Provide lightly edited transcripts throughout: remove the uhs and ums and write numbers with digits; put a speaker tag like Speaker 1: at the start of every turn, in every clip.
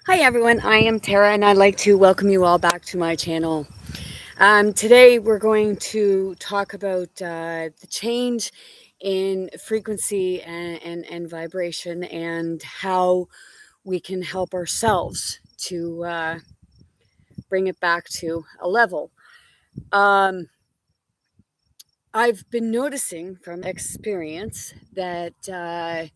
Speaker 1: Hi everyone, I am Tara and I'd like to welcome you all back to my channel. Today we're going to talk about the change in frequency and vibration and how we can help ourselves to bring it back to a level. Um, I've been noticing from experience that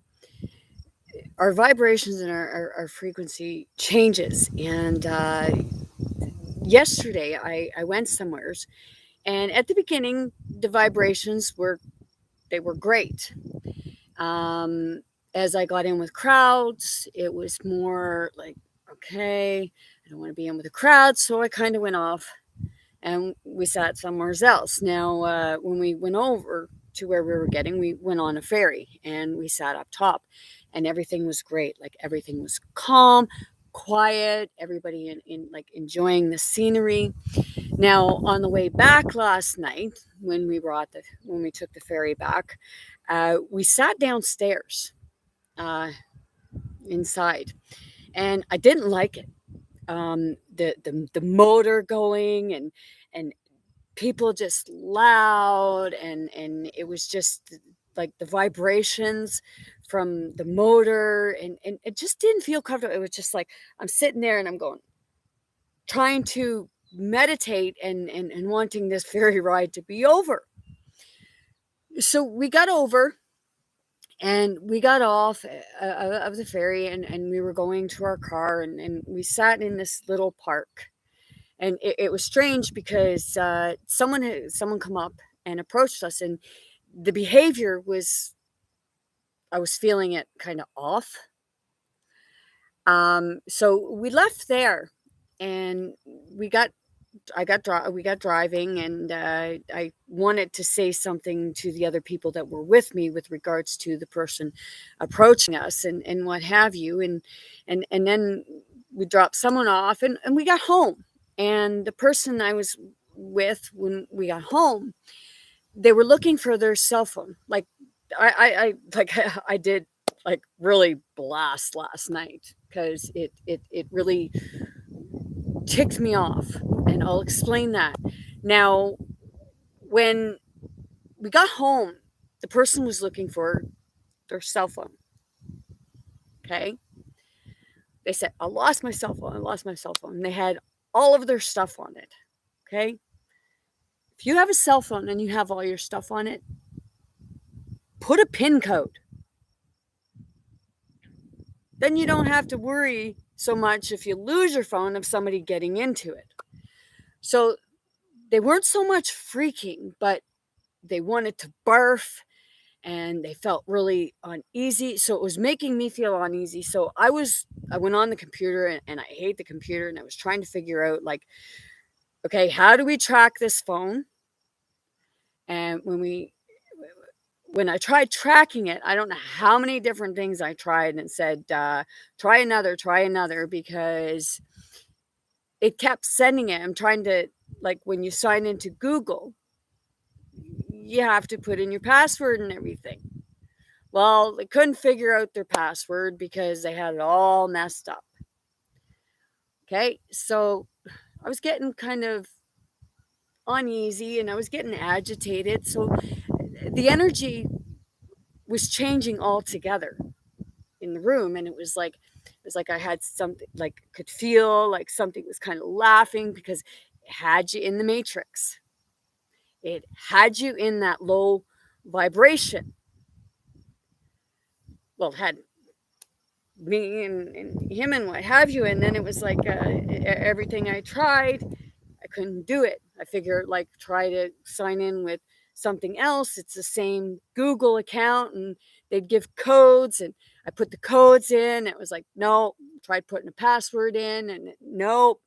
Speaker 1: our vibrations and our frequency changes. And yesterday I went somewheres, and at the beginning the vibrations were great. um as I got in with crowds, it was more like, okay, I don't want to be in with a crowd, so I kind of went off and we sat somewhere else. Now when we went over to where we were getting, we went on a ferry and we sat up top, and everything was great. Like, everything was calm, quiet, everybody in like enjoying the scenery. Now, on the way back last night, when we took the ferry back, we sat downstairs uh, inside, and I didn't like it. The motor going, and people just loud, and it was just like the vibrations from the motor, and it just didn't feel comfortable. It was just like I'm sitting there and I'm going, trying to meditate and wanting this ferry ride to be over. So we got over and we got off of the ferry, and we were going to our car, and we sat in this little park. And it was strange because someone come up and approached us, and the behavior was, I was feeling it kind of off. So we left there, and we got we got driving, and I wanted to say something to the other people that were with me with regards to the person approaching us, and what have you. And then we dropped someone off, and we got home. And the person I was with when we got home, they were looking for their cell phone. Like, I like I did like really blast last night because it really ticked me off, and I'll explain that. Now, when we got home, the person was looking for their cell phone. Okay. They said, I lost my cell phone. I lost my cell phone. And they had all of their stuff on it. Okay. If you have a cell phone and you have all your stuff on it, put a PIN code. Then you don't have to worry so much if you lose your phone of somebody getting into it. So they weren't so much freaking, but they wanted to barf, and they felt really uneasy. So it was making me feel uneasy. So I went on the computer, and I hate the computer, and I was trying to figure out, like, okay, how do we track this phone? And when I tried tracking it, I don't know how many different things I tried, and said, try another, because it kept sending it. I'm trying to, like, when you sign into Google, you have to put in your password and everything. Well, they couldn't figure out their password because they had it all messed up. Okay, so I was getting kind of uneasy and I was getting agitated. So the energy was changing altogether in the room, and it was like I had something, like, could feel like something was kind of laughing, because it had you in the matrix. It had you in that low vibration. Well, it had me and him and what have you. And then it was like, everything I tried, I couldn't do it. I figured, like, try to sign in with something else. It's the same Google account, and they'd give codes, and I put the codes in. It was like, no. Tried putting a password in, and nope.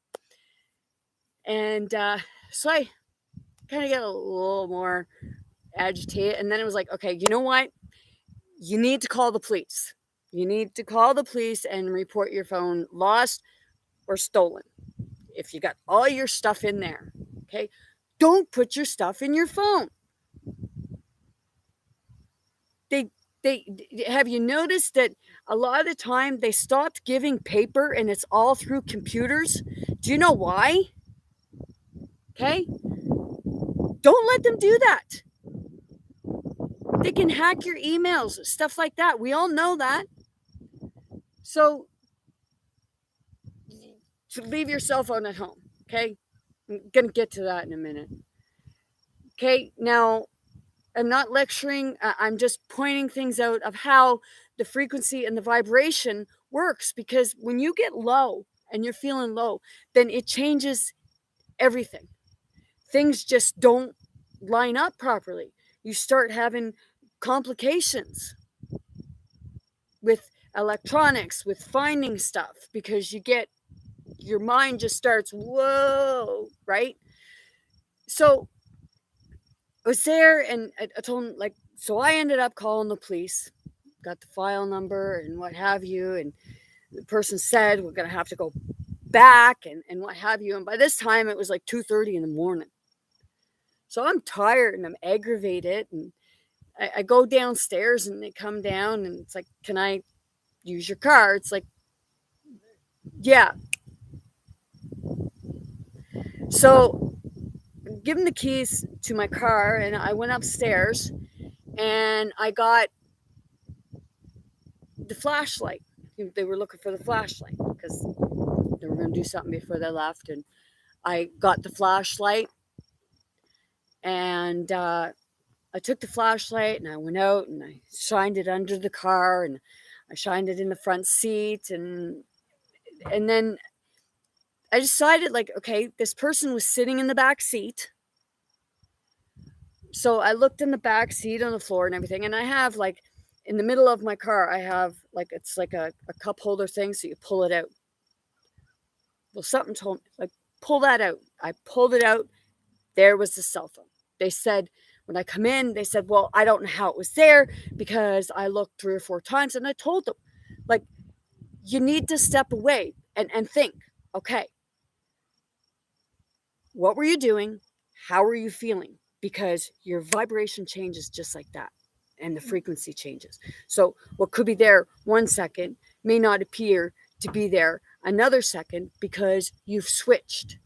Speaker 1: And so I kind of get a little more agitated. And then it was like, okay, you know what? You need to call the police. You need to call the police and report your phone lost or stolen. If you got all your stuff in there, okay? Don't put your stuff in your phone. They Have you noticed that a lot of the time they stopped giving paper and it's all through computers? Do you know why? Okay, don't let them do that. They can hack your emails, stuff like that. We all know that. So to leave your cell phone at home. Okay, I'm gonna get to that in a minute. Okay, now I'm not lecturing. I'm just pointing things out of how the frequency and the vibration works, because when you get low and you're feeling low, then it changes everything. Things just don't line up properly. You start having complications with electronics, with finding stuff, because your mind just starts, whoa, right? So I was there and I told him, like, so I ended up calling the police, got the file number and what have you. And the person said, we're going to have to go back and what have you. And by this time, it was like 2:30 in the morning. So I'm tired and I'm aggravated. And I go downstairs and they come down and it's like, can I use your car? It's like, yeah. So give them the keys to my car and I went upstairs and I got the flashlight. They were looking for the flashlight because they were going to do something before they left. And I got the flashlight and I took the flashlight and I went out and I shined it under the car and I shined it in the front seat. And then I decided, like, okay, this person was sitting in the back seat. So I looked in the back seat on the floor and everything. And I have, like, in the middle of my car, I have, like, it's like a cup holder thing. So you pull it out. Well, something told me, like, pull that out. I pulled it out. There was the cell phone. They said, when I come in, they said, well, I don't know how it was there because I looked 3 or 4 times. And I told them, like, you need to step away and think, okay, what were you doing? How are you feeling? Because your vibration changes just like that and the frequency changes. So what could be there 1 second may not appear to be there another second because you've switched.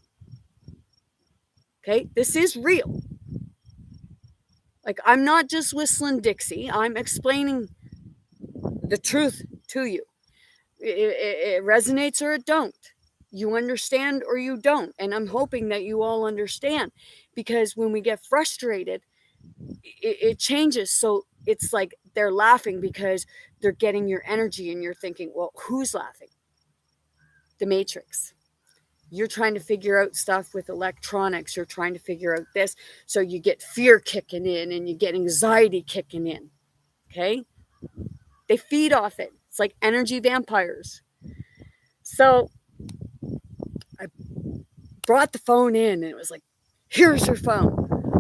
Speaker 1: Okay, this is real. Like, I'm not just whistling Dixie, I'm explaining the truth to you. It resonates or it don't. You understand or you don't. And I'm hoping that you all understand, because when we get frustrated, it changes. So it's like they're laughing because they're getting your energy and you're thinking, well, who's laughing? The Matrix. You're trying to figure out stuff with electronics. You're trying to figure out this. So you get fear kicking in and you get anxiety kicking in. Okay? They feed off it. It's like energy vampires. So I brought the phone in and it was like, here's your phone.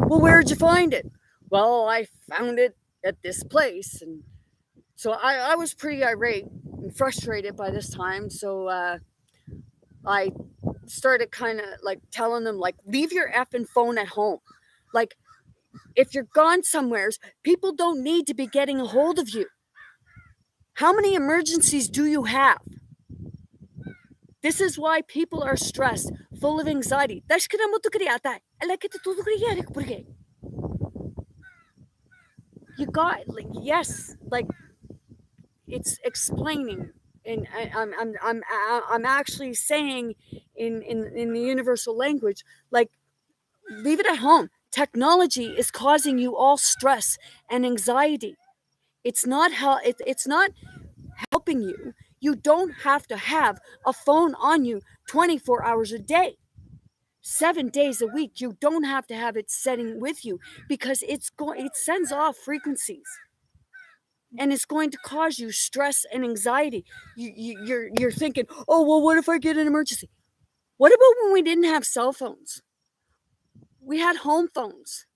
Speaker 1: Well, where'd you find it? Well, I found it at this place. And so I was pretty irate and frustrated by this time. So I started kind of like telling them, like, leave your effing phone at home. Like, if you're gone somewheres, people don't need to be getting a hold of you. How many emergencies do you have? This is why people are stressed, full of anxiety. You got, like, yes, like, it's explaining, and I'm actually saying in the universal language, like, leave it at home. Technology is causing you all stress and anxiety. It's not it's not helping you. You don't have to have a phone on you 24 hours a day. 7 days a week. You don't have to have it setting with you, because it sends off frequencies. And it's going to cause you stress and anxiety. You're thinking, oh, well, what if I get an emergency? What about when we didn't have cell phones? We had home phones.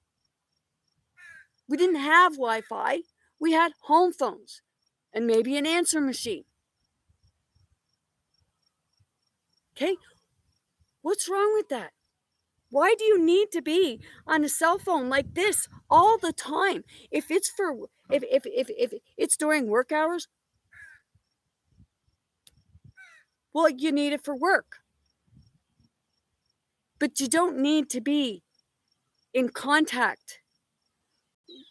Speaker 1: We didn't have Wi-Fi. We had home phones and maybe an answer machine. Okay, what's wrong with that? Why do you need to be on a cell phone like this all the time? If it's for If it's during work hours, well, you need it for work. But you don't need to be in contact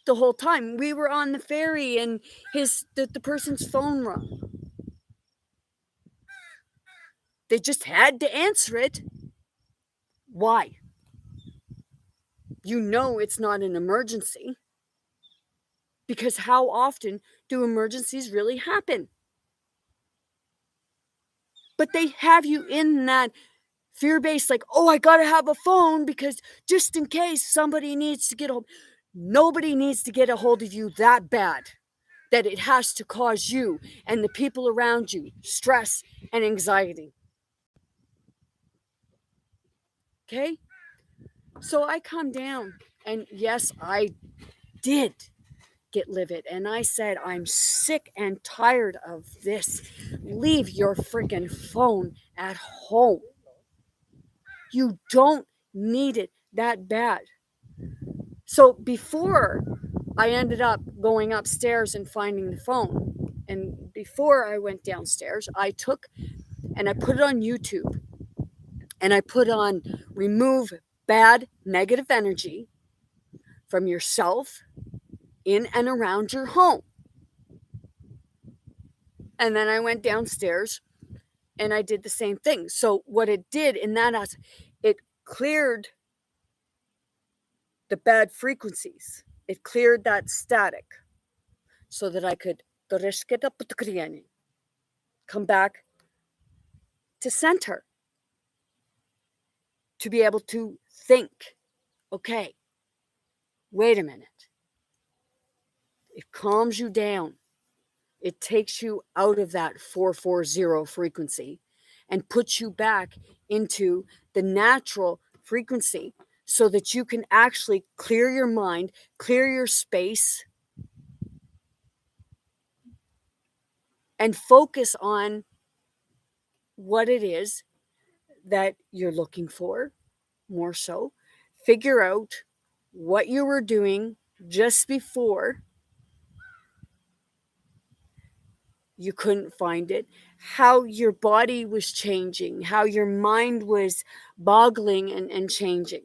Speaker 1: the whole time. We were on the ferry and the person's phone rung. They just had to answer it. Why? You know it's not an emergency. Because how often do emergencies really happen? But they have you in that fear based, like, oh, I got to have a phone because just in case somebody needs to get a hold. Nobody needs to get a hold of you that bad that it has to cause you and the people around you stress and anxiety. Okay? So I come down, and yes, I did get livid. And I said, I'm sick and tired of this. Leave your freaking phone at home. You don't need it that bad. So before I ended up going upstairs and finding the phone, and before I went downstairs, I took and I put it on YouTube, and I put on remove bad negative energy from yourself in and around your home. And then I went downstairs and I did the same thing. So what it did in that, it cleared the bad frequencies. It cleared that static so that I could come back to center, to be able to think, okay, wait a minute. It calms you down. It takes you out of that 440 frequency and puts you back into the natural frequency so that you can actually clear your mind, clear your space, and focus on what it is that you're looking for more so. Figure out what you were doing just before you couldn't find it, how your body was changing, how your mind was boggling and changing.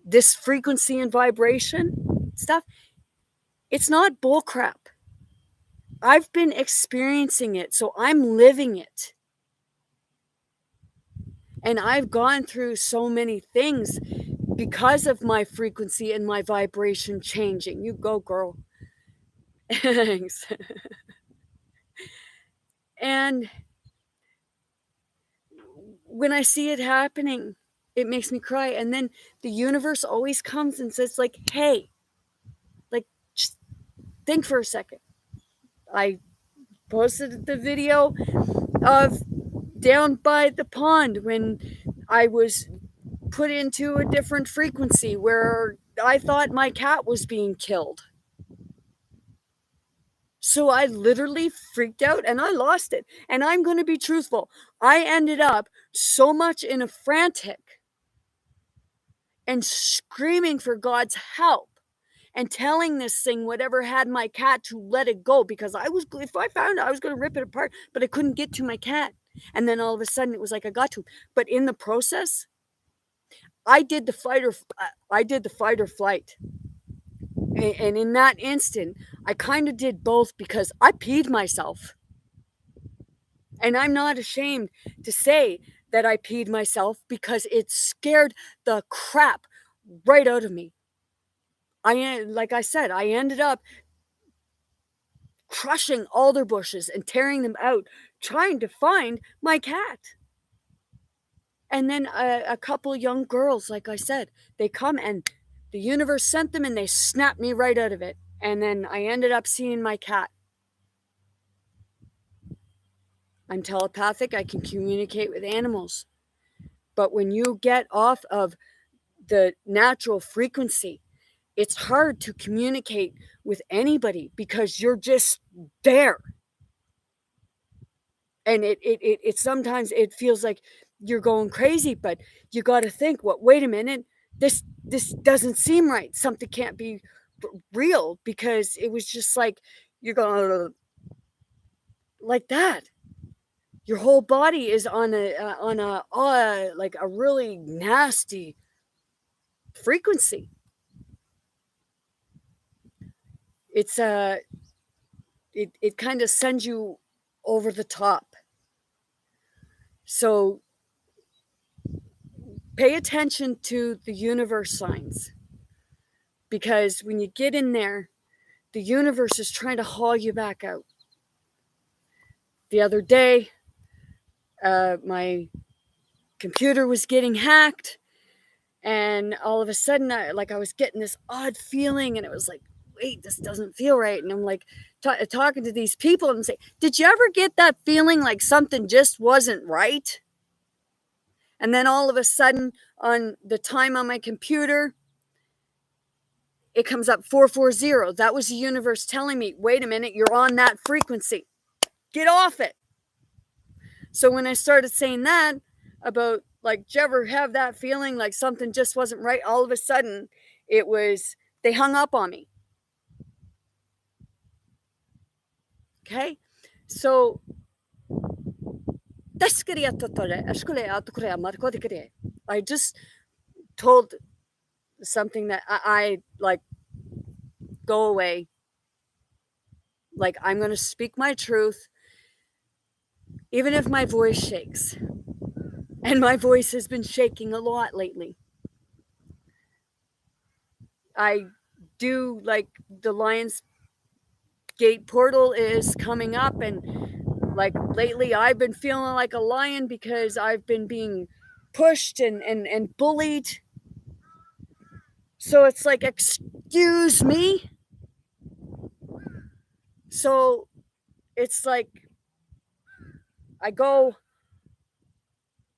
Speaker 1: This frequency and vibration stuff, it's not bullcrap. I've been experiencing it, so I'm living it. And I've gone through so many things because of my frequency and my vibration changing. You go, girl. Thanks. And when I see it happening, it makes me cry. And then the universe always comes and says, like, hey, like, just think for a second. I posted the video of down by the pond when I was put into a different frequency where I thought my cat was being killed. So I literally freaked out and I lost it. And I'm going to be truthful. I ended up so much in a frantic and screaming for God's help and telling this thing, whatever had my cat, to let it go, because if I found it, I was going to rip it apart, but I couldn't get to my cat. And then all of a sudden it was like I got to him. But in the process, I did the fight or flight. And in that instant, I kind of did both because I peed myself. And I'm not ashamed to say that I peed myself because it scared the crap right out of me. Like I said, I ended up crushing alder bushes and tearing them out, trying to find my cat. And then a couple young girls, like I said, they come and the universe sent them and they snapped me right out of it. And then I ended up seeing my cat. I'm telepathic. I can communicate with animals. But when you get off of the natural frequency, it's hard to communicate with anybody because you're just there. And it sometimes it feels like you're going crazy, but you got to think, wait a minute, this doesn't seem right. Something can't be real, because it was just like you're going like that. Your whole body is on a like a really nasty frequency. It's it kind of sends you over the top. So pay attention to the universe signs, because when you get in there, the universe is trying to haul you back out. The other day, my computer was getting hacked, and all of a sudden, I was getting this odd feeling, and it was like, wait, this doesn't feel right. And I'm like talking to these people and say, did you ever get that feeling like something just wasn't right? And then all of a sudden, on the time on my computer, it comes up 440. That was the universe telling me, wait a minute, you're on that frequency. Get off it. So when I started saying that about, like, do you ever have that feeling like something just wasn't right? All of a sudden, they hung up on me. Okay? So, I just told something that I like, go away. Like, I'm going to speak my truth, even if my voice shakes. And my voice has been shaking a lot lately. I do, like, the Lions Gate portal is coming up, and like lately I've been feeling like a lion because I've been being pushed and bullied. So it's like, excuse me. So it's like I go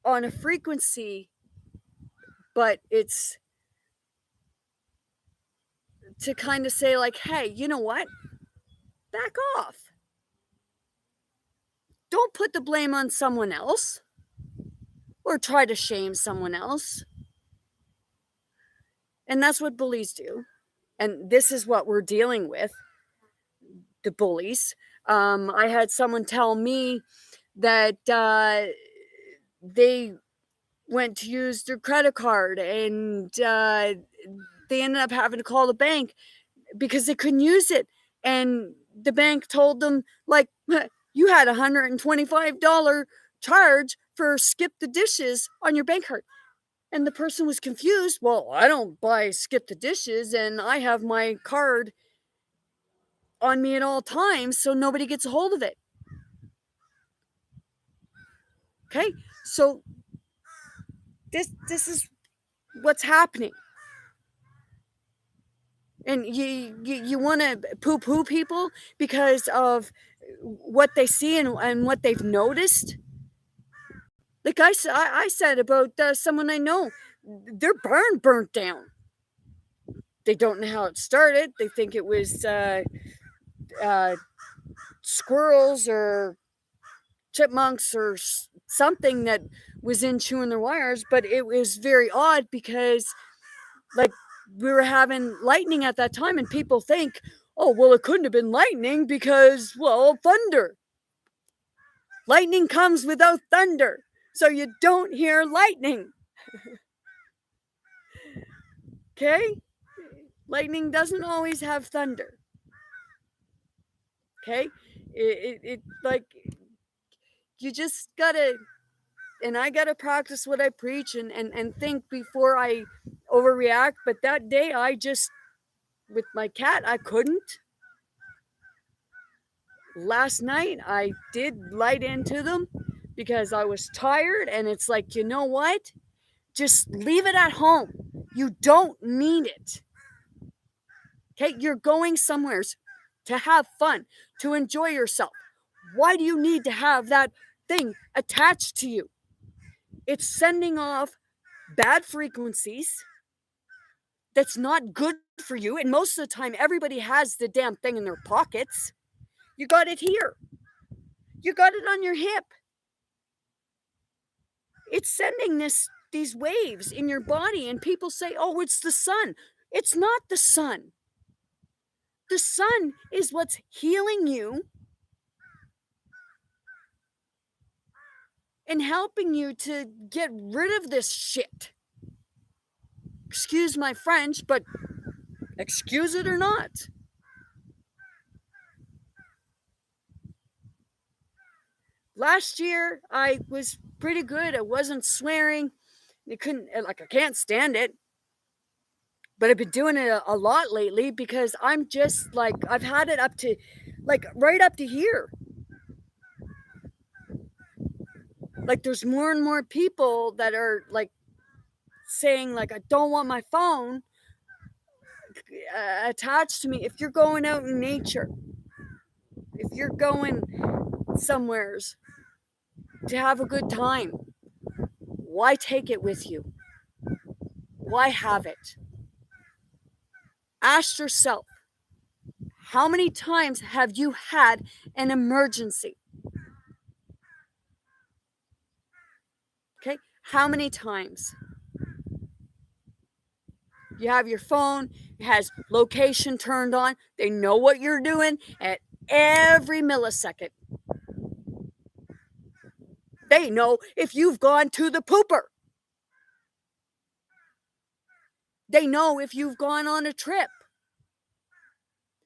Speaker 1: on a frequency, but it's to kind of say, like, hey, you know what? Back off. Don't put the blame on someone else or try to shame someone else. And that's what bullies do. And this is what we're dealing with, the bullies. I had someone tell me that they went to use their credit card, and they ended up having to call the bank because they couldn't use it. And the bank told them, like, you had $125 charge for skip the dishes on your bank card. And the person was confused. Well, I don't buy skip the dishes, and I have my card on me at all times, so nobody gets a hold of it. Okay, so this is what's happening. And you want to poo-poo people because of what they see and what they've noticed. Like I said about someone I know, their barn burnt down. They don't know how it started. They think it was squirrels or chipmunks or something that was in chewing their wires, but it was very odd because, like, we were having lightning at that time, and people think, oh, well, it couldn't have been lightning because, well, thunder. Lightning comes without thunder, so you don't hear lightning. Okay? Lightning doesn't always have thunder. Okay? It like, you just gotta, and I gotta practice what I preach and think before I overreact. But that day, I just, with my cat, I couldn't. Last night, I did light into them because I was tired, and it's like, you know what? Just leave it at home. You don't need it. Okay, you're going somewhere to have fun, to enjoy yourself. Why do you need to have that thing attached to you? It's sending off bad frequencies that's not good for you. And most of the time, everybody has the damn thing in their pockets. You got it here. You got it on your hip. It's sending these waves in your body, and people say, oh, it's the sun. It's not the sun. The sun is what's healing you and helping you to get rid of this shit. Excuse my French, but excuse it or not. Last year, I was pretty good. I wasn't swearing. I can't stand it. But I've been doing it a lot lately because I'm just like, I've had it up to, like, right up to here. Like, there's more and more people that are, like, saying, like, I don't want my phone attached to me. If you're going out in nature, if you're going somewheres to have a good time, why take it with you? Why have it? Ask yourself, how many times have you had an emergency? Okay, how many times? You have your phone, it has location turned on. They know what you're doing at every millisecond. They know if you've gone to the pooper. They know if you've gone on a trip.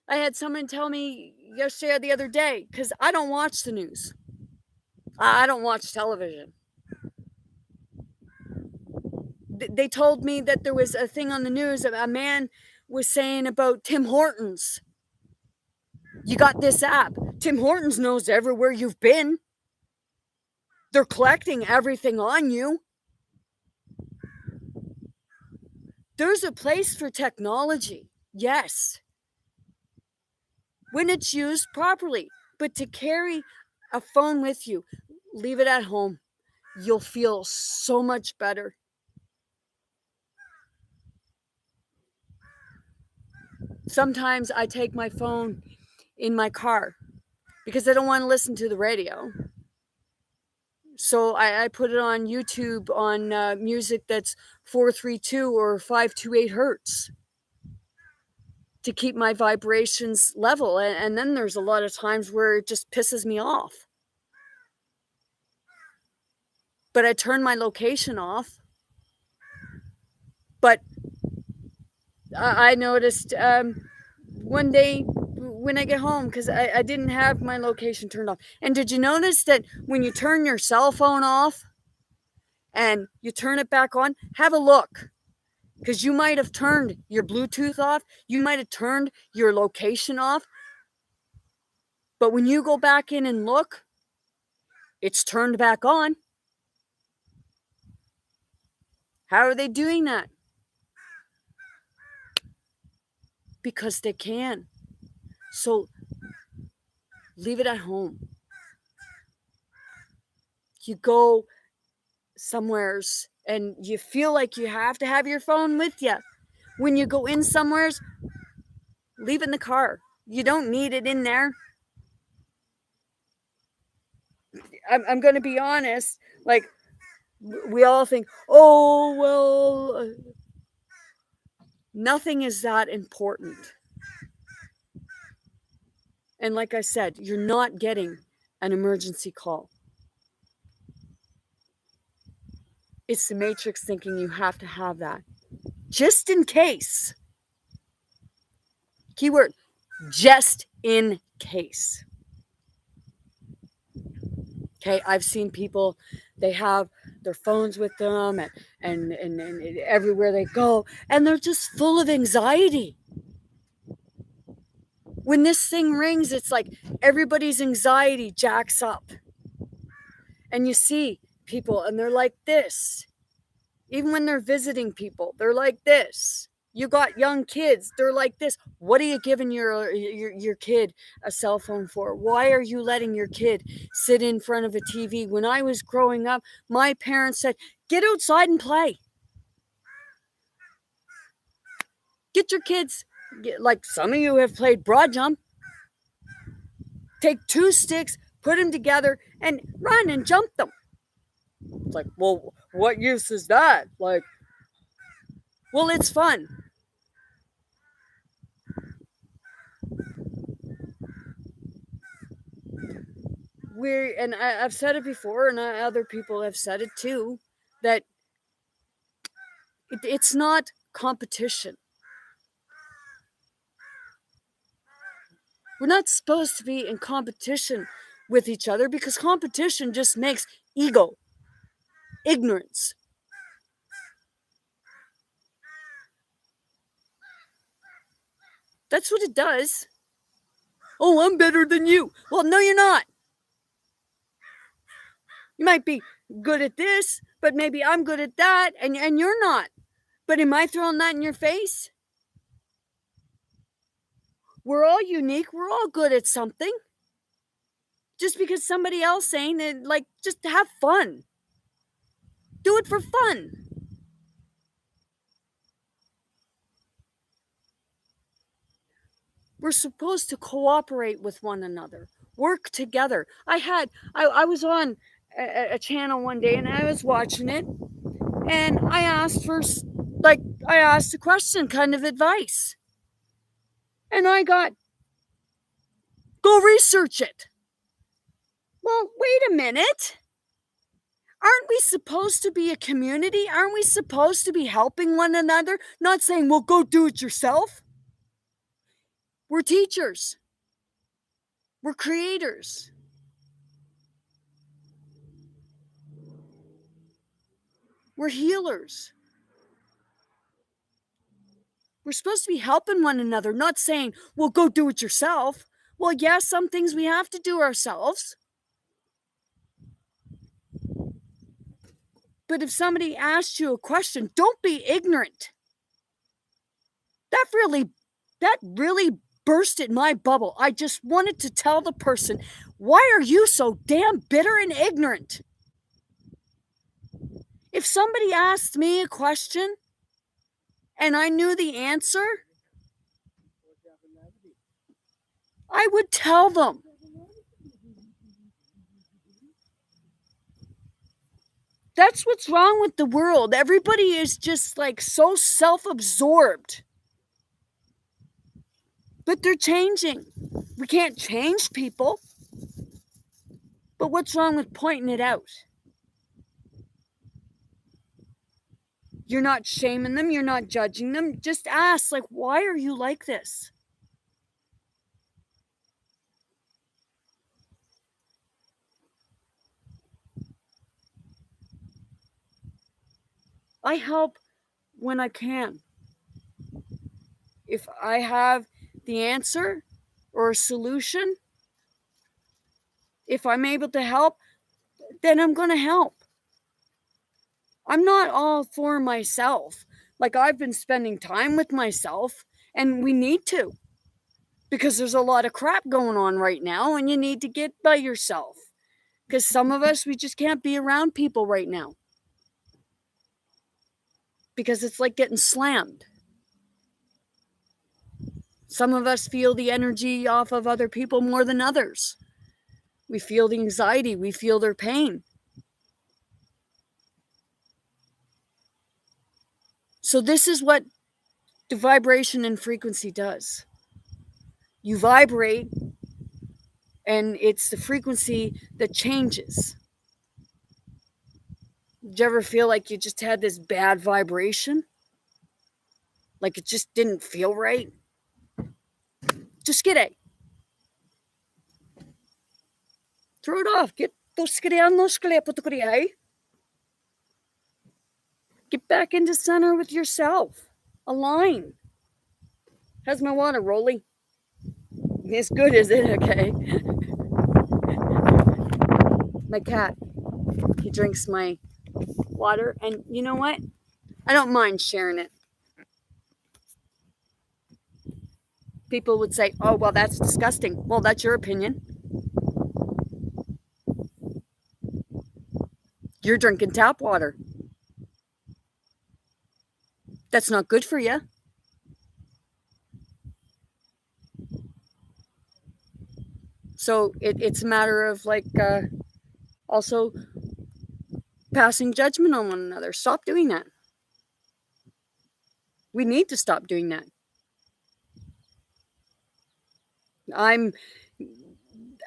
Speaker 1: I had someone tell me yesterday or the other day, because I don't watch the news. I don't watch television. They told me that there was a thing on the news that a man was saying about Tim Hortons. You got this app. Tim Hortons knows everywhere you've been. They're collecting everything on you. There's a place for technology, yes, when it's used properly. But to carry a phone with you, leave it at home. You'll feel so much better. Sometimes I take my phone in my car because I don't want to listen to the radio. So I put it on YouTube on music that's 432 or 528 hertz to keep my vibrations level. And then there's a lot of times where it just pisses me off. But I turn my location off. But I noticed one day when I get home, because I didn't have my location turned off. And did you notice that when you turn your cell phone off and you turn it back on, have a look. Because you might have turned your Bluetooth off. You might have turned your location off. But when you go back in and look, it's turned back on. How are they doing that? Because they can. So leave it at home. You go somewheres and you feel like you have to have your phone with you. When you go in somewheres, leave it in the car. You don't need it in there. I'm going to be honest. Like, we all think, oh, well, nothing is that important. And like I said, you're not getting an emergency call. It's the matrix thinking you have to have that. Just in case. Keyword, just in case. Okay, I've seen people, they have their phones with them and everywhere they go, and they're just full of anxiety. When this thing rings, it's like everybody's anxiety jacks up. And you see people, and they're like this. Even when they're visiting people, they're like this. You got young kids, they're like this. What are you giving your kid a cell phone for? Why are you letting your kid sit in front of a TV? When I was growing up, my parents said, get outside and play. Get your kids, like some of you have played broad jump. Take 2 sticks, put them together, and run and jump them. It's like, well, what use is that? Like, well, it's fun. and I've said it before, and other people have said it too, that it's not competition. We're not supposed to be in competition with each other, because competition just makes ego, ignorance. That's what it does. Oh, I'm better than you. Well, no, you're not. You might be good at this, but maybe I'm good at that, and you're not. But am I throwing that in your face? We're all unique. We're all good at something. Just because somebody else ain't, and like, just have fun. Do it for fun. We're supposed to cooperate with one another, work together. I was on a channel one day and I was watching it, and I asked for, like, I asked a question, kind of advice, and I got, go research it. Well, wait a minute. Aren't we supposed to be a community? Aren't we supposed to be helping one another? Not saying, well, go do it yourself. We're teachers. We're creators. We're healers. We're supposed to be helping one another, not saying, well, go do it yourself. Well, yes, some things we have to do ourselves. But if somebody asks you a question, don't be ignorant. That really bursted my bubble. I just wanted to tell the person, why are you so damn bitter and ignorant? If somebody asked me a question and I knew the answer, I would tell them. That's what's wrong with the world. Everybody is just like so self-absorbed. But they're changing. We can't change people. But what's wrong with pointing it out? You're not shaming them. You're not judging them. Just ask, like, why are you like this? I help when I can. If I have the answer or a solution, if I'm able to help, then I'm going to help. I'm not all for myself. Like, I've been spending time with myself, and we need to, because there's a lot of crap going on right now, and you need to get by yourself. Because some of us, we just can't be around people right now, because it's like getting slammed. Some of us feel the energy off of other people more than others. We feel the anxiety, we feel their pain. So this is what the vibration and frequency does. You vibrate, and it's the frequency that changes. Did you ever feel like you just had this bad vibration? Like it just didn't feel right? Just get it. Throw it off. Get back into center with yourself. Align. How's my water, Rolly? It's good, is it? Okay. My cat, he drinks my water, and you know what? I don't mind sharing it. People would say, oh, well, that's disgusting. Well, that's your opinion. You're drinking tap water. That's not good for you. So it's a matter of like also passing judgment on one another. Stop doing that. We need to stop doing that. I'm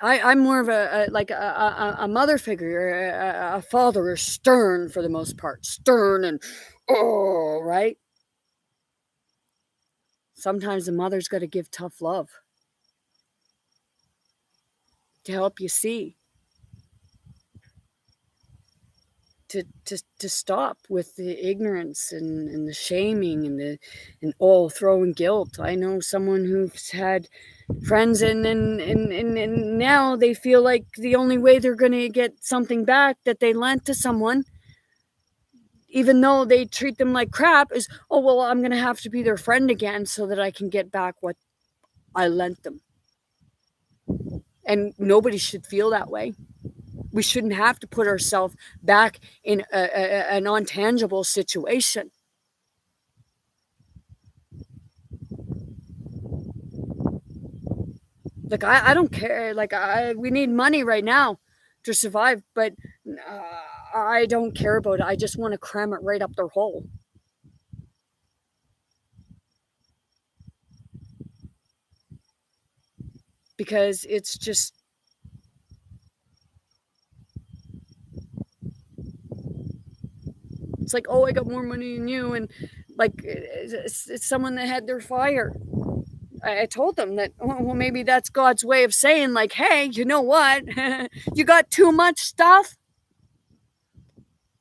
Speaker 1: I'm more of a mother figure. A father is stern for the most part, stern and oh, right. Sometimes the mother's got to give tough love to help you see, to stop with the ignorance and the shaming and all throwing guilt. I know someone who's had friends and now they feel like the only way they're going to get something back that they lent to someone, even though they treat them like crap, is, oh well, I'm going to have to be their friend again so that I can get back what I lent them. And nobody should feel that way. We shouldn't have to put ourselves back in a non-tangible situation. Like I don't care. Like we need money right now to survive, but I don't care about it. I just want to cram it right up their hole because it's like, oh, I got more money than you, and like it's someone that had their fire. I told them that, oh, well, maybe that's God's way of saying, like, hey, you know what? You got too much stuff,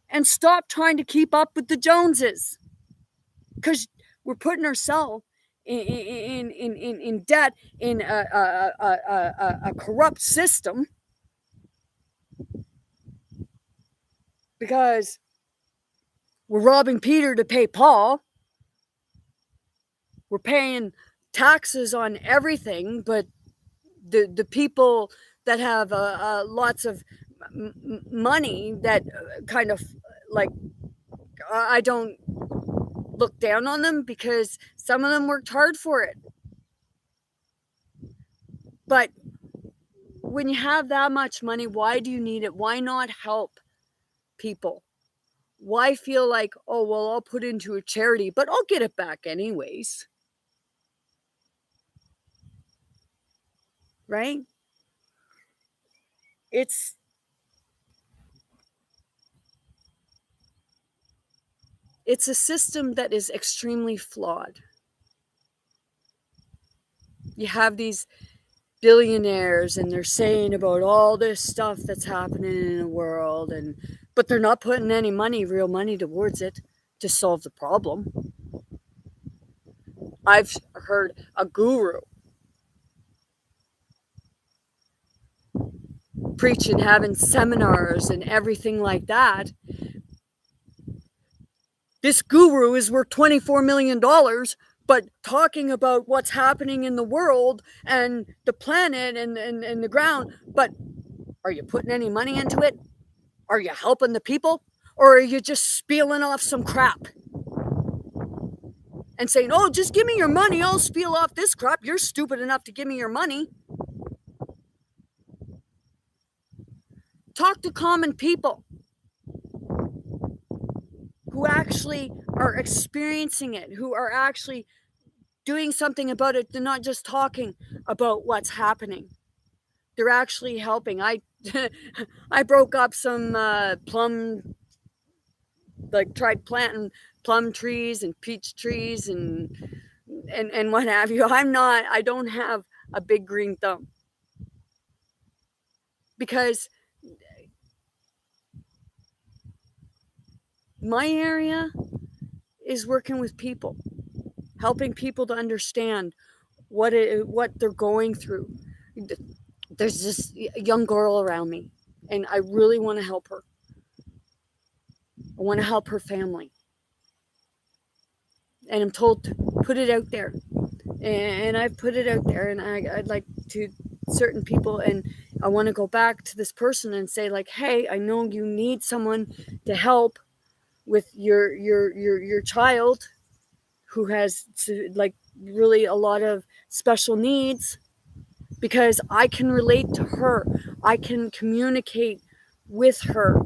Speaker 1: and stop trying to keep up with the Joneses, because we're putting ourselves in debt in a corrupt system because we're robbing Peter to pay Paul. We're paying taxes on everything, but the people that have lots of money that kind of like I don't look down on them because some of them worked hard for it. But when you have that much money, why do you need it? Why not help people? Why feel like, oh, well, I'll put into a charity, but I'll get it back anyways? Right? It's it's a system that is extremely flawed. You have these billionaires and they're saying about all this stuff that's happening in the world, and but they're not putting any money, real money, towards it to solve the problem. I've heard a guru preaching, having seminars and everything like that. This guru is worth $24 million, but talking about what's happening in the world and the planet and the ground. But are you putting any money into it? Are you helping the people? Or are you just spieling off some crap and saying, oh, just give me your money, I'll spiel off this crap. You're stupid enough to give me your money. Talk to common people who actually are experiencing it, who are actually doing something about it. They're not just talking about what's happening. They're actually helping. I broke up some plum, like tried planting plum trees and peach trees and what have you. I don't have a big green thumb because my area is working with people, helping people to understand what they're going through. There's this young girl around me, and I really want to help her. I want to help her family, and I'm told to put it out there, and I've put it out there, and I'd like to certain people, and I want to go back to this person and say, like, hey, I know you need someone to help with your child who has like really a lot of special needs, because I can relate to her. I can communicate with her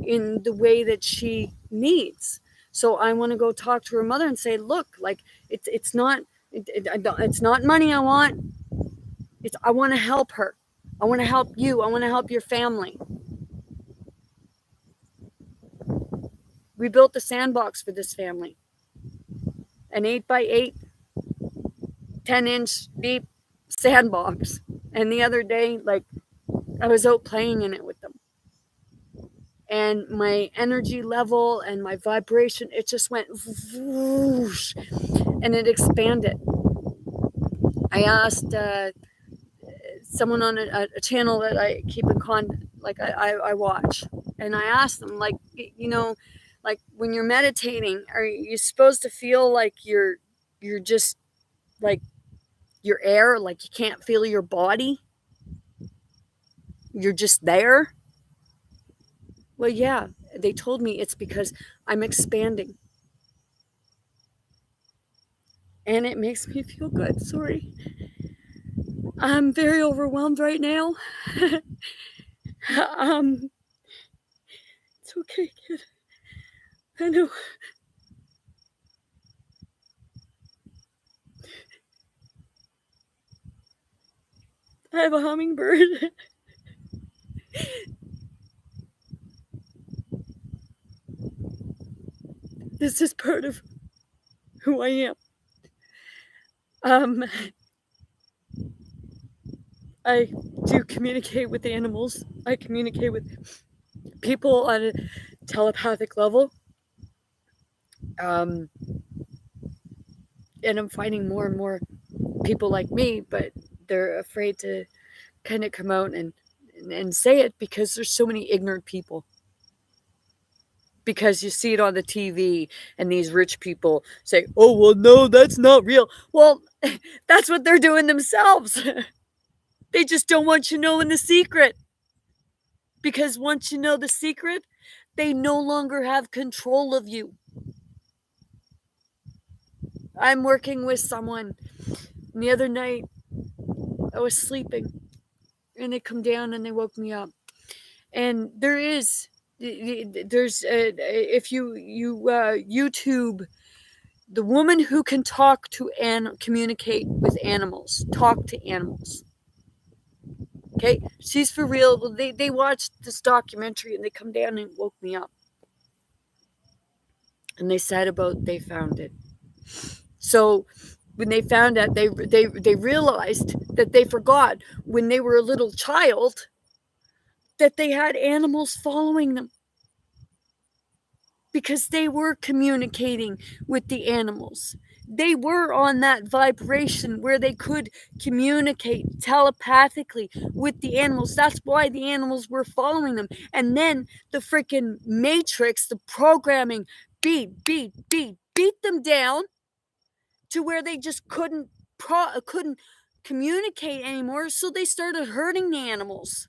Speaker 1: in the way that she needs. So I want to go talk to her mother and say, look, like it's not money I want. It's, I want to help her. I want to help you. I want to help your family. We built a sandbox for this family. An 8x8, 10-inch deep sandbox. And the other day, like, I was out playing in it with them. And my energy level and my vibration, it just went whoosh, and it expanded. I asked someone on a channel that I keep in like I watch, and I asked them, like, like when you're meditating, are you supposed to feel like you're just like your air, like you can't feel your body, you're just there? Well, yeah, they told me it's because I'm expanding, and it makes me feel good. Sorry, I'm very overwhelmed right now. um, it's okay, kid. I know. I have a hummingbird. This is part of who I am. Um, I do communicate with animals. I communicate with people on a telepathic level. Um, and I'm finding more and more people like me, but they're afraid to kind of come out and say it because there's so many ignorant people. Because you see it on the TV and these rich people say, oh, well, no, that's not real. Well, that's what they're doing themselves. They just don't want you knowing the secret. Because once you know the secret, they no longer have control of you. I'm working with someone, and the other night I was sleeping, and they come down and they woke me up. And there's if you YouTube the woman who can talk to and communicate with animals, talk to animals. Okay, she's for real. They watched this documentary and they come down and woke me up, and they said about they found it. So when they found out, they realized that they forgot when they were a little child that they had animals following them, because they were communicating with the animals. They were on that vibration where they could communicate telepathically with the animals. That's why the animals were following them. And then the freaking matrix, the programming, beat them down to where they just couldn't communicate anymore. So they started hurting the animals.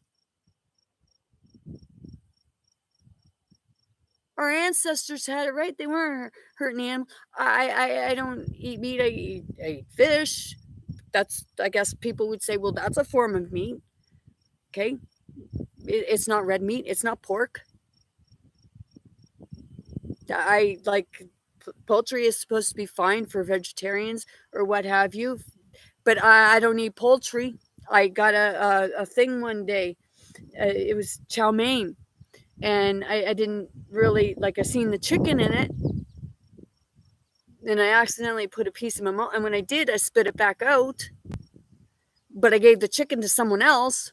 Speaker 1: Our ancestors had it right. They weren't hurting animals. I don't eat meat. I eat fish. That's, I guess people would say, well, that's a form of meat. Okay, it's not red meat. It's not pork. I like poultry is supposed to be fine for vegetarians or what have you, but I don't eat poultry. I got a thing one day. It was chow mein, and I didn't really like. I seen the chicken in it, and I accidentally put a piece in my mouth. And when I did, I spit it back out. But I gave the chicken to someone else.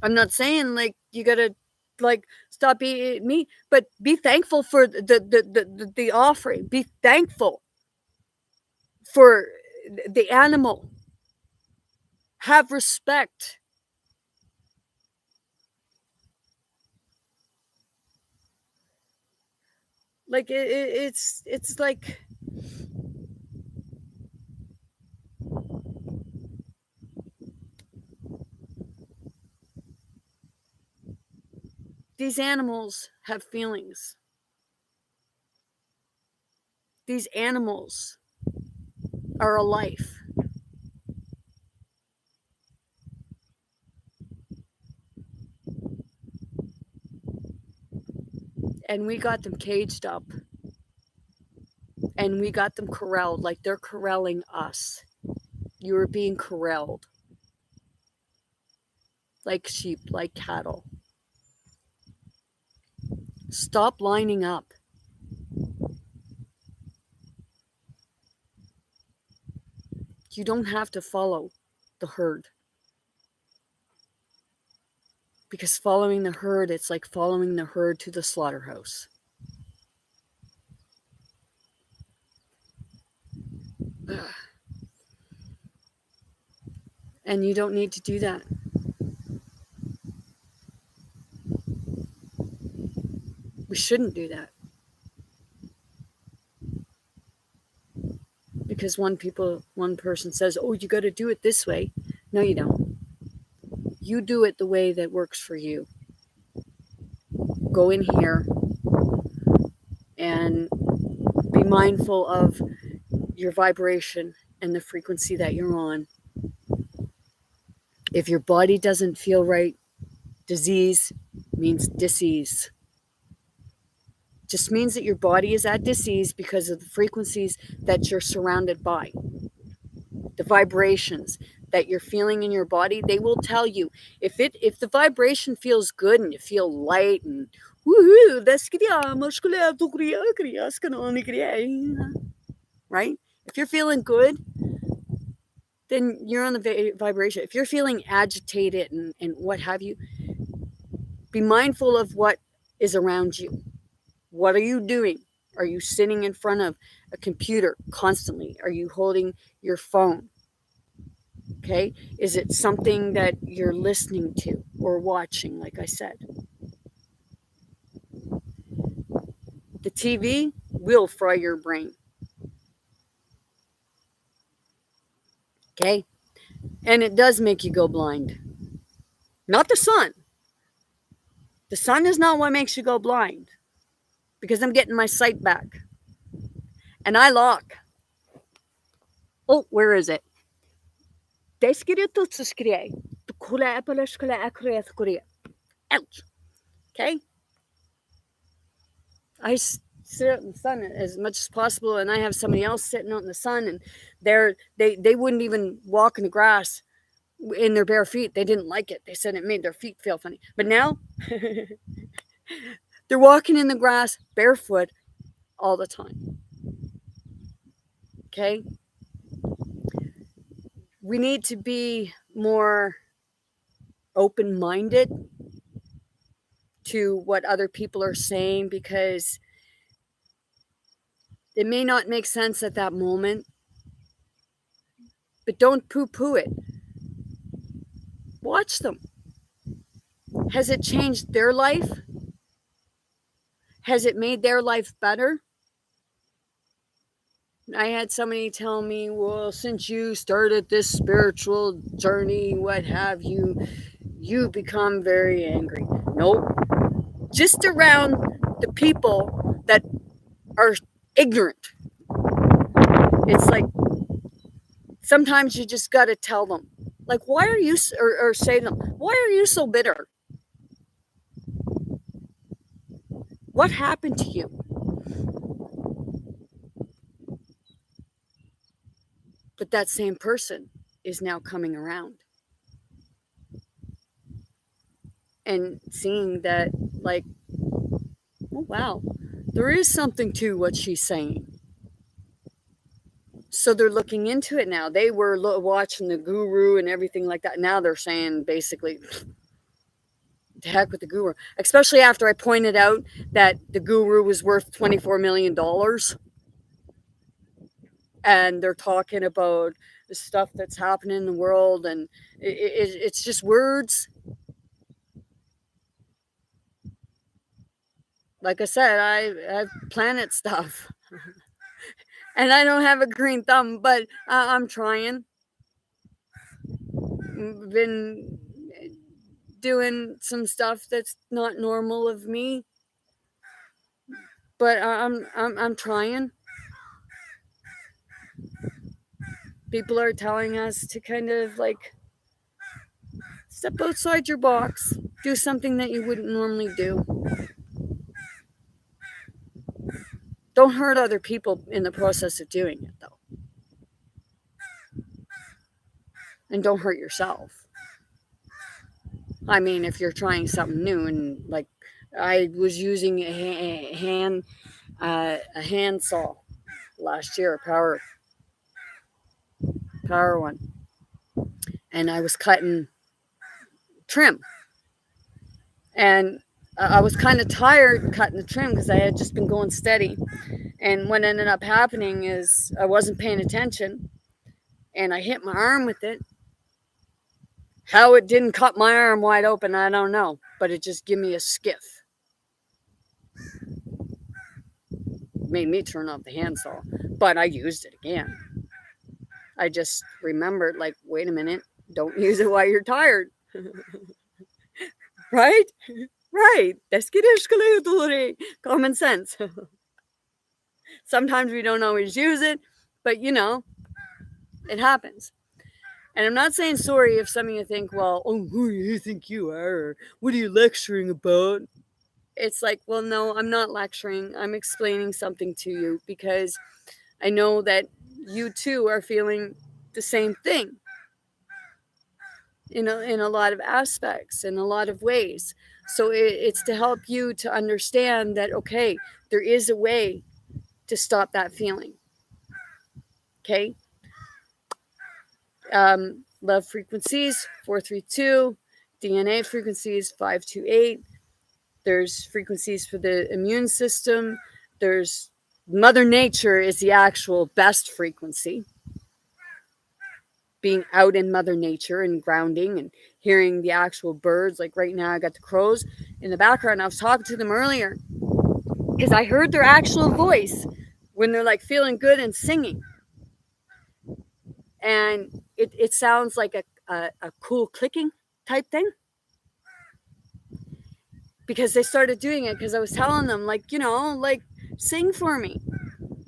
Speaker 1: I'm not saying like you gotta like stop eating meat, but be thankful for the offering. Be thankful for the animal. Have respect. Like it's like these animals have feelings. These animals are a life. And we got them caged up. And we got them corralled like they're corralling us. You are being corralled like sheep, like cattle. Stop lining up. You don't have to follow the herd, because following the herd, it's like following the herd to the slaughterhouse. And you don't need to do that. We shouldn't do that. Because one person says, "Oh, you got to do it this way." No, you don't. You do it the way that works for you. Go in here and be mindful of your vibration and the frequency that you're on. If your body doesn't feel right, disease means disease. Just means that your body is at disease because of the frequencies that you're surrounded by. The vibrations that you're feeling in your body, they will tell you. If the vibration feels good and you feel light and woohoo, right? If you're feeling good, then you're on the vibration. If you're feeling agitated and what have you, be mindful of what is around you. What are you doing? Are you sitting in front of a computer constantly? Are you holding your phone? Okay. Is it something that you're listening to or watching, like I said? The TV will fry your brain. Okay. And it does make you go blind. Not the sun. The sun is not what makes you go blind, because I'm getting my sight back. And I lock. Oh, where is it? Ouch. Okay. I sit out in the sun as much as possible, and I have somebody else sitting out in the sun, and they wouldn't even walk in the grass in their bare feet. They didn't like it. They said it made their feet feel funny. But now they're walking in the grass barefoot all the time. Okay? We need to be more open-minded to what other people are saying, because it may not make sense at that moment, but don't poo-poo it. Watch them. Has it changed their life? Has it made their life better? I had somebody tell me, well, since you started this spiritual journey, what have you, you become very angry. Nope. Just around the people that are ignorant. It's like sometimes you just got to tell them, like, why are you, or say to them, why are you so bitter? What happened to you? But that same person is now coming around and seeing that, like, oh, wow, there is something to what she's saying. So they're looking into it now. They were watching the guru and everything like that. Now they're saying basically, to heck with the guru. Especially after I pointed out that the guru was worth $24 million. And they're talking about the stuff that's happening in the world. And it's just words. Like I said, I have planet stuff. And I don't have a green thumb, but I'm trying. Been doing some stuff that's not normal of me, but I'm trying. People are telling us to kind of like step outside your box, do something that you wouldn't normally do. Don't hurt other people in the process of doing it, though. and don't hurt yourself. I mean, if you're trying something new, and like I was using a hand saw last year, a power one, and I was cutting trim, and I was kind of tired cutting the trim because I had just been going steady. And what ended up happening is I wasn't paying attention, and I hit my arm with it. How it didn't cut my arm wide open, I don't know, but it just gave me a skiff. Made me turn off the handsaw, but I used it again. I just remembered, like, wait a minute, don't use it while you're tired. Right? Right. Common sense. Sometimes we don't always use it, but it happens. And I'm not saying sorry if some of you think, well, oh, who do you think you are? Or what are you lecturing about? It's like, well, no, I'm not lecturing. I'm explaining something to you because I know that you too are feeling the same thing in a lot of aspects, in a lot of ways. So it's to help you to understand that, okay, there is a way to stop that feeling. Okay? Love frequencies, 432. DNA frequencies, 528. There's frequencies for the immune system. There's Mother Nature is the actual best frequency. Being out in Mother Nature and grounding and hearing the actual birds. Like right now, I got the crows in the background. I was talking to them earlier because I heard their actual voice when they're like feeling good and singing. And it sounds like a cool clicking type thing. Because they started doing it because I was telling them, like, like, sing for me.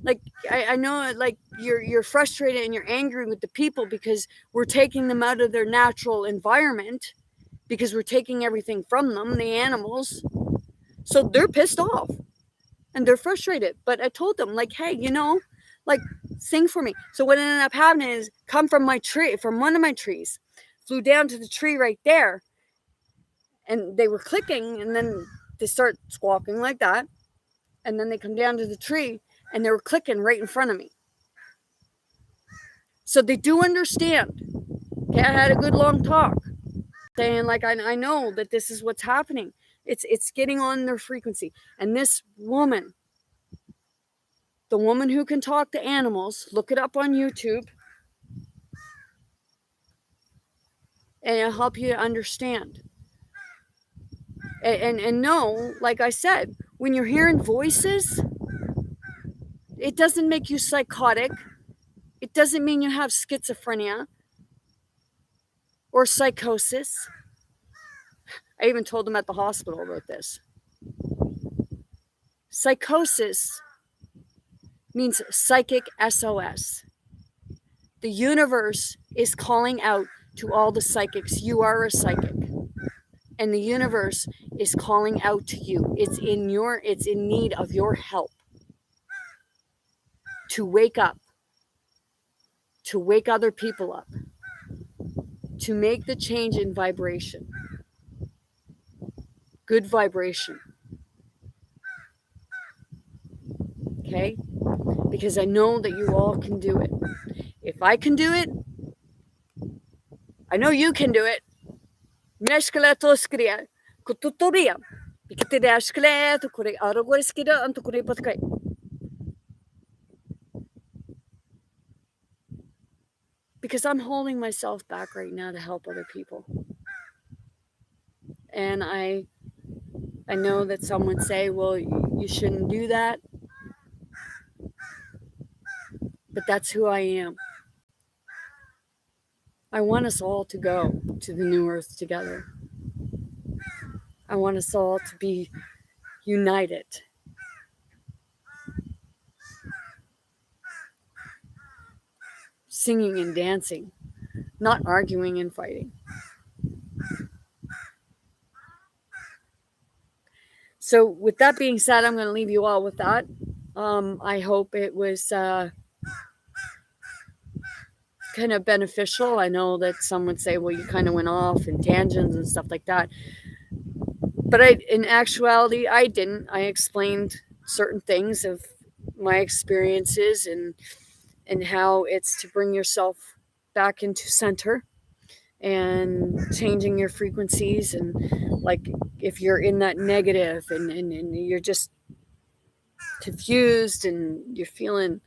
Speaker 1: Like, I know, like, you're frustrated and you're angry with the people because we're taking them out of their natural environment, because we're taking everything from them, the animals. So they're pissed off and they're frustrated. But I told them, like, hey, like, sing for me. So what ended up happening is come from one of my trees, flew down to the tree right there, and they were clicking, and then they start squawking like that, and then they come down to the tree and they were clicking right in front of me. So they do understand. Okay, I had a good long talk saying, like, I know that this is what's happening. It's getting on their frequency. And this woman, the woman who can talk to animals, look it up on YouTube, and it'll help you to understand. And know, like I said, when you're hearing voices, it doesn't make you psychotic. It doesn't mean you have schizophrenia or psychosis. I even told them at the hospital about this. Psychosis means psychic SOS. The universe is calling out to all the psychics. You are a psychic. And the universe is calling out to you. It's in need of your help to wake up, to wake other people up, to make the change in vibration. Good vibration. Okay? Because I know that you all can do it. If I can do it, I know you can do it. Because I'm holding myself back right now to help other people. And I know that some would say, well, you shouldn't do that. But that's who I am. I want us all to go to the new earth together. I want us all to be united. Singing and dancing, not arguing and fighting. So with that being said, I'm going to leave you all with that. I hope it was kind of beneficial. I know that some would say, well, you kind of went off in tangents and stuff like that. But in actuality, I didn't. I explained certain things of my experiences and how it's to bring yourself back into center and changing your frequencies. And like if you're in that negative and you're just confused and you're feeling,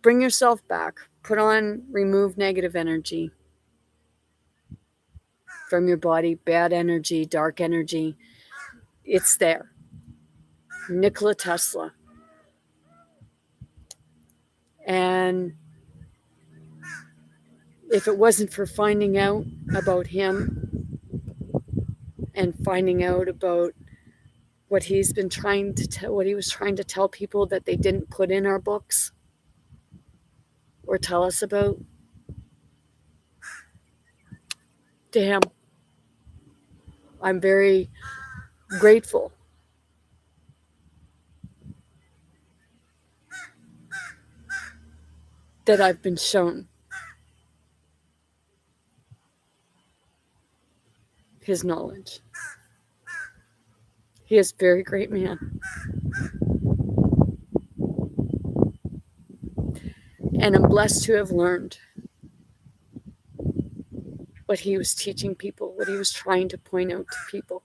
Speaker 1: bring yourself back, remove negative energy from your body, bad energy, dark energy. It's there. Nikola Tesla. And if it wasn't for finding out about him and finding out about what he's been trying to tell, what he was trying to tell people that they didn't put in our books or tell us about, to him, I'm very grateful that I've been shown his knowledge. He is a very great man. And I'm blessed to have learned what he was teaching people, what he was trying to point out to people.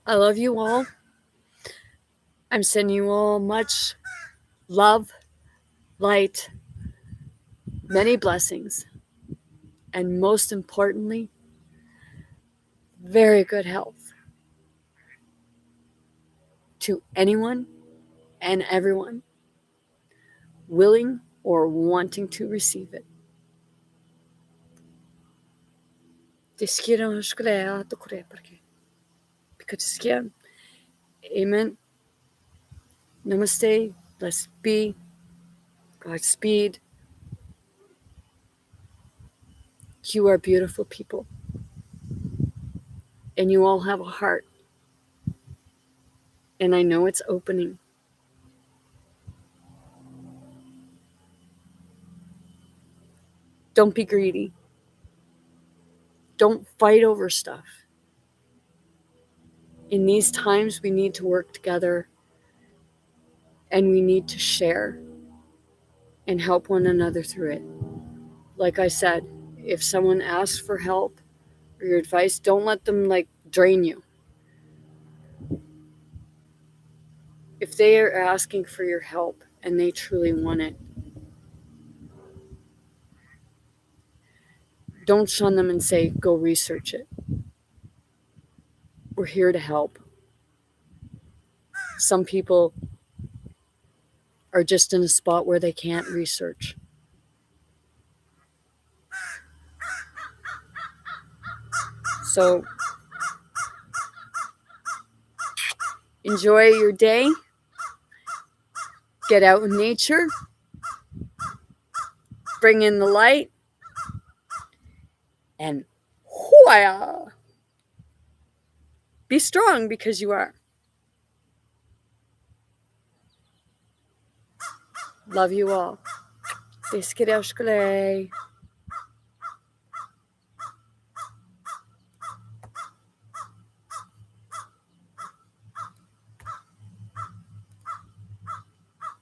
Speaker 1: I love you all. I'm sending you all much love, light, many blessings, and most importantly, very good health to anyone and everyone willing or wanting to receive it. Amen. Namaste. Blessed be. Godspeed. You are beautiful people. And you all have a heart. And I know it's opening. Don't be greedy. Don't fight over stuff. In these times, we need to work together and we need to share and help one another through it. Like I said, if someone asks for help or your advice, don't let them drain you. If they are asking for your help and they truly want it, don't shun them and say, go research it. We're here to help. Some people are just in a spot where they can't research. So enjoy your day. Get out in nature. Bring in the light. And whoa, be strong because you are. Love you all. Deskedevskele.